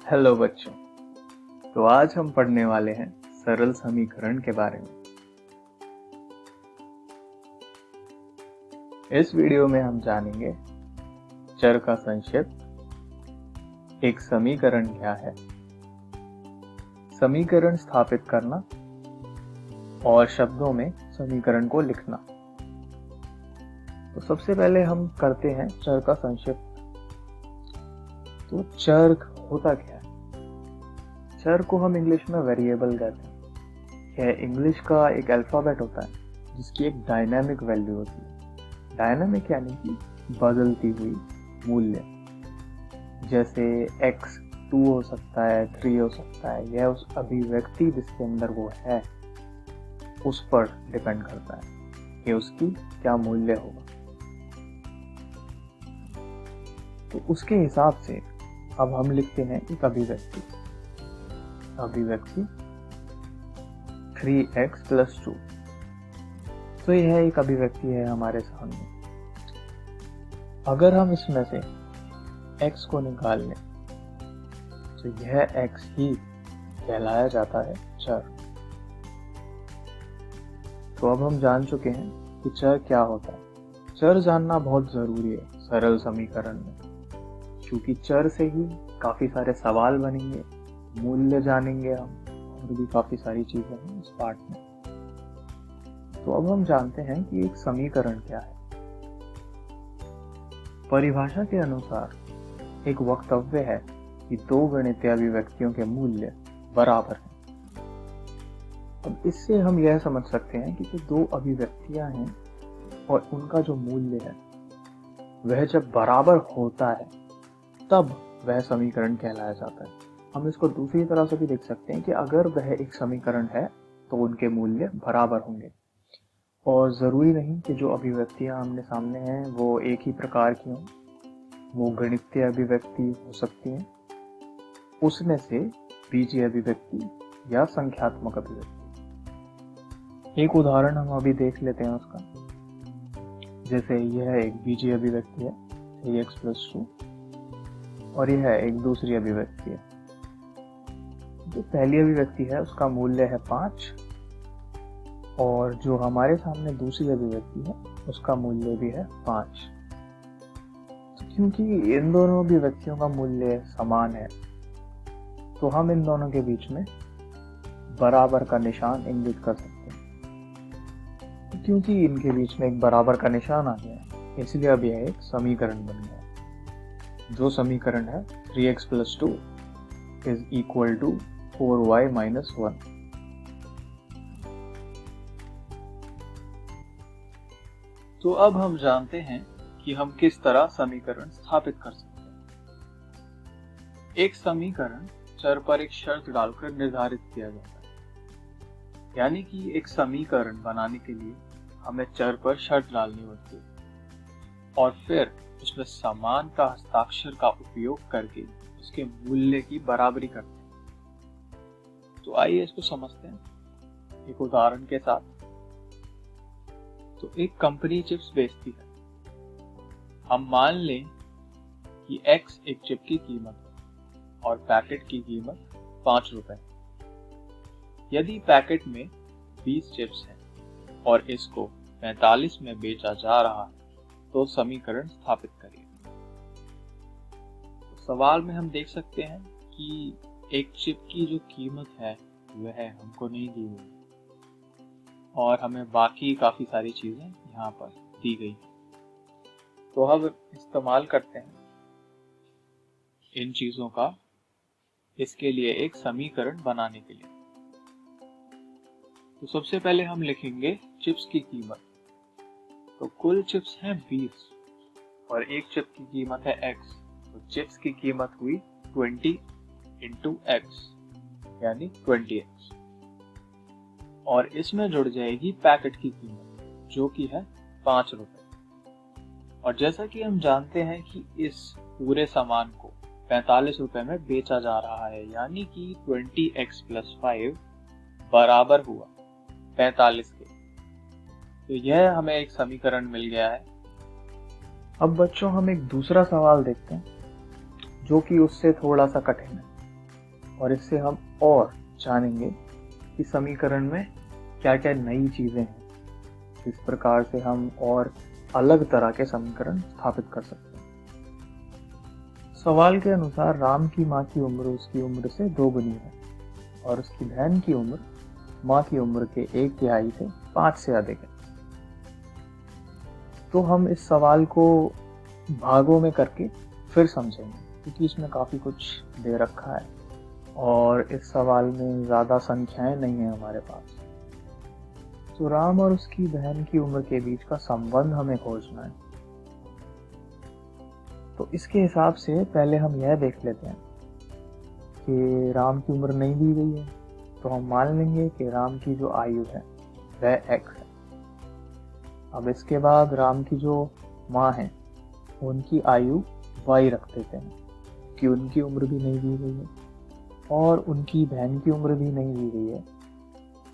Hello बच्चों। तो आज हम पढ़ने वाले हैं सरल समीकरण के बारे में। इस वीडियो में हम जानेंगे चर का संक्षिप्त, एक समीकरण क्या है, समीकरण स्थापित करना और शब्दों में समीकरण को लिखना। तो सबसे पहले हम करते हैं चर का संक्षिप्त। तो चर होता क्या है? चर को हम इंग्लिश में वेरिएबल कहते हैं। यह इंग्लिश का एक अल्फाबेट होता है जिसकी एक डायनामिक वैल्यू होती है। डायनामिक यानी कि बदलती हुई मूल्य। जैसे x 2 हो सकता है, 3 हो सकता है। यह उस अभिव्यक्ति जिसके अंदर वो है उस पर डिपेंड करता है कि उसकी क्या मूल्य होगा। तो उसके हिसाब से अब हम लिखते हैं एक अभिव्यक्ति 3x + 2। तो यह एक अभिव्यक्ति है हमारे सामने। अगर हम इसमें से x को निकाल लें तो यह x ही कहलाया जाता है चर। तो अब हम जान चुके हैं कि चर क्या होता है। चर जानना बहुत जरूरी है सरल समीकरण में, क्योंकि चर से ही काफी सारे सवाल बनेंगे, मूल्य जानेंगे हम, और भी काफी सारी चीजें हैं इस पार्ट में। तो अब हम जानते हैं कि एक समीकरण क्या है। परिभाषा के अनुसार एक वक्तव्य है कि दो गणितीय अभिव्यक्तियों के मूल्य बराबर हैं। अब इससे हम यह समझ सकते हैं कि जो दो अभिव्यक्तियां हैं और उनका जो मूल्य है वह जब बराबर होता है तब वह समीकरण कहलाया जाता है। हम इसको दूसरी तरह से भी देख सकते हैं कि अगर वह एक समीकरण है तो उनके मूल्य बराबर होंगे। और जरूरी नहीं कि जो अभिव्यक्तियां आमने सामने हैं वो एक ही प्रकार की हों, वो गणितीय अभिव्यक्ति हो सकती हैं, उसमें से बीजीय अभिव्यक्ति या संख्यात्मक अभिव्यक्ति। एक उदाहरण हम अभी देख लेते हैं उसका। जैसे यह एक बीजीय अभिव्यक्ति है 3x + 2 और यह एक दूसरी अभिव्यक्ति है। जो पहली अभिव्यक्ति है उसका मूल्य है 5 और जो हमारे सामने दूसरी अभिव्यक्ति है उसका मूल्य भी है 5। तो क्योंकि इन दोनों अभिव्यक्तियों का मूल्य समान है तो हम इन दोनों के बीच में बराबर का निशान इंगित कर सकते हैं। तो क्योंकि इनके बीच में एक बराबर का निशान आ गया है इसलिए अब यह एक समीकरण बन गया है। जो समीकरण है 3x + 2 = 4y - 1। तो अब हम जानते हैं कि हम किस तरह समीकरण स्थापित कर सकते हैं। एक समीकरण चर पर एक शर्त डालकर निर्धारित किया जाता है। यानी कि एक समीकरण बनाने के लिए हमें चर पर शर्त डालनी होती है और फिर उसमें समान का हस्ताक्षर का उपयोग करके उसके मूल्य की बराबरी करते हैं। तो आइए इसको समझते हैं एक उदाहरण के साथ। तो एक कंपनी चिप्स बेचती है। हम मान लें कि x एक चिप की कीमत है और पैकेट की कीमत 5 रुपए। यदि पैकेट में 20 चिप्स हैं और इसको 45 में बेचा जा रहा है तो समीकरण स्थापित करिए। तो सवाल में हम देख सकते हैं कि एक चिप की जो कीमत है वह हमको नहीं दी गई और हमें बाकी काफी सारी चीजें यहाँ पर दी गई। तो अब इस्तेमाल करते हैं इन चीजों का इसके लिए एक समीकरण बनाने के लिए। तो सबसे पहले हम लिखेंगे चिप्स की कीमत। तो कुल चिप्स हैं 20 और एक चिप की कीमत है x। तो चिप्स की कीमत हुई 20 × x यानी 20x। और इसमें जुड़ जाएगी पैकेट की कीमत जो कि है 5 रुपए। और जैसा कि हम जानते हैं कि इस पूरे सामान को 45 रुपए में बेचा जा रहा है, यानी कि 20x + 5 बराबर हुआ 45 के। तो यह हमें एक समीकरण मिल गया है। अब बच्चों हम एक दूसरा सवाल देखते हैं जो कि उससे थोड़ा सा कठिन है। और इससे हम और जानेंगे कि समीकरण में क्या क्या नई चीजें हैं, इस प्रकार से हम और अलग तरह के समीकरण स्थापित कर सकते हैं। सवाल के अनुसार राम की माँ की उम्र उसकी उम्र से 2 गुनी है और उसकी बहन की उम्र माँ की उम्र के 1/3 से 5 से अधिक है। तो हम इस सवाल को भागों में करके फिर समझेंगे, क्योंकि इसमें काफी कुछ दे रखा है और इस सवाल में ज्यादा संख्याएं नहीं है हमारे पास। तो राम और उसकी बहन की उम्र के बीच का संबंध हमें खोजना है। तो इसके हिसाब से पहले हम यह देख लेते हैं कि राम की उम्र नहीं दी गई है, तो हम मान लेंगे कि राम की जो आयु है वह x है। अब इसके बाद राम की जो माँ है उनकी आयु y रख देते हैं, कि उनकी उम्र भी नहीं दी गई है और उनकी बहन की उम्र भी नहीं दी गई है,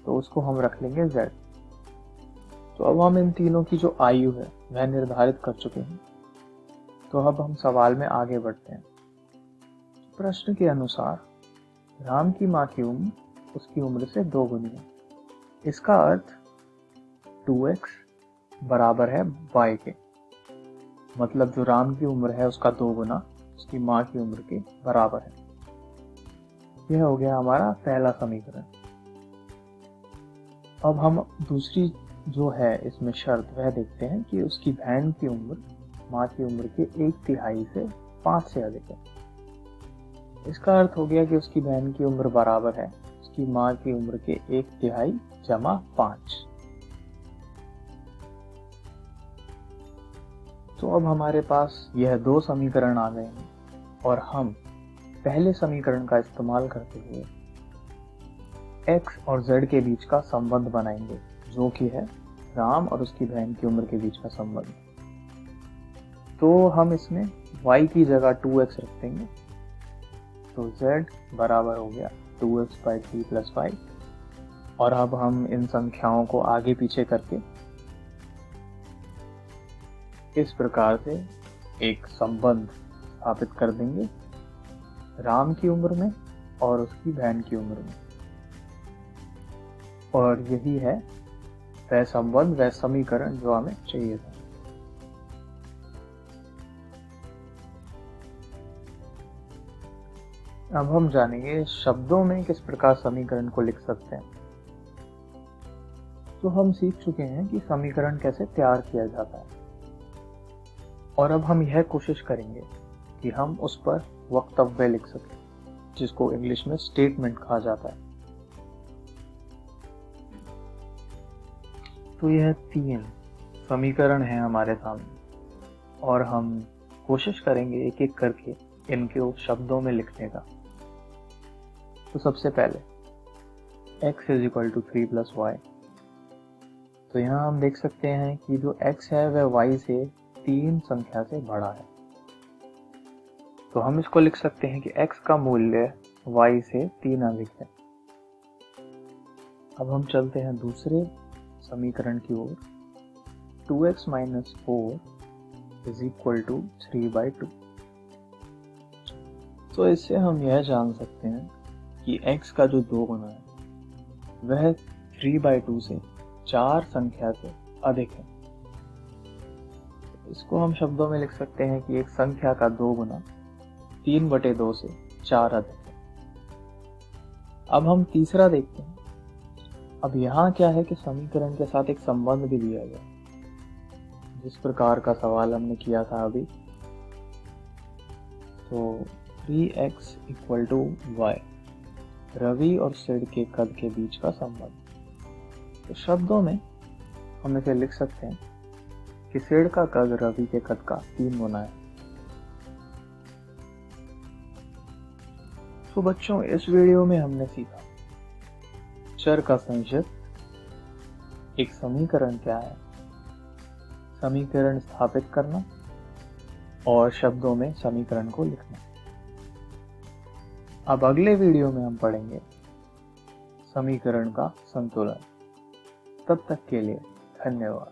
तो उसको हम रख लेंगे z। तो अब हम इन तीनों की जो आयु है वह निर्धारित कर चुके हैं। तो अब हम सवाल में आगे बढ़ते हैं। प्रश्न के अनुसार राम की माँ की उम्र उसकी उम्र से 2 गुनी है। इसका अर्थ 2x बराबर है y के, मतलब जो राम की उम्र है उसका 2 गुना उसकी माँ की उम्र के बराबर है। यह हो गया हमारा पहला समीकरण। अब हम दूसरी जो है इसमें शर्त वह देखते हैं कि उसकी बहन की उम्र माँ की उम्र के 1/3 से 5 से अधिक है। इसका अर्थ हो गया कि उसकी बहन की उम्र बराबर है उसकी माँ की उम्र के 1/3 जमा 5। तो अब हमारे पास यह 2 समीकरण आ गए हैं और हम पहले समीकरण का इस्तेमाल करते हुए x और z के बीच का संबंध बनाएंगे, जो कि है राम और उसकी बहन की उम्र के बीच का संबंध। तो हम इसमें y की जगह 2x रख देंगे, तो z बराबर हो गया 2x/3 + 5। और अब हम इन संख्याओं को आगे पीछे करके इस प्रकार से एक संबंध स्थापित कर देंगे राम की उम्र में और उसकी बहन की उम्र में, और यही है वह संबंध, वह समीकरण जो हमें चाहिए था। अब हम जानेंगे शब्दों में किस प्रकार समीकरण को लिख सकते हैं। तो हम सीख चुके हैं कि समीकरण कैसे तैयार किया जाता है, और अब हम यह कोशिश करेंगे कि हम उस पर वक्तव्य लिख सकें, जिसको इंग्लिश में स्टेटमेंट कहा जाता है। तो यह 3 समीकरण हैं हमारे सामने और हम कोशिश करेंगे एक एक करके इनको शब्दों में लिखने का। तो सबसे पहले x = 3 + y। तो यहाँ हम देख सकते हैं कि जो x है वह y से 3 संख्या से बड़ा है, तो हम इसको लिख सकते हैं कि x का मूल्य y से 3 अधिक है। अब हम चलते हैं दूसरे समीकरण की ओर। 2x - 4 = 3/2। तो इससे हम यह जान सकते हैं कि x का जो 2 गुना है वह 3/2 से 4 संख्या से अधिक है। इसको हम शब्दों में लिख सकते हैं कि एक संख्या का 2 गुना 3/2 से 4 अधिक है। अब हम तीसरा देखते हैं। अब यहाँ क्या है कि समीकरण के साथ एक संबंध भी दिया गया, जिस प्रकार का सवाल हमने किया था अभी। तो 3x = y, रवि और सिड के कद के बीच का संबंध। तो शब्दों में हम इसे लिख सकते हैं कि सिड का कद रवि के कद का 3 गुना है। तो बच्चों, इस वीडियो में हमने सीखा चर का संक्षिप्त, एक समीकरण क्या है, समीकरण स्थापित करना और शब्दों में समीकरण को लिखना। अब अगले वीडियो में हम पढ़ेंगे समीकरण का संतुलन। तब तक के लिए धन्यवाद।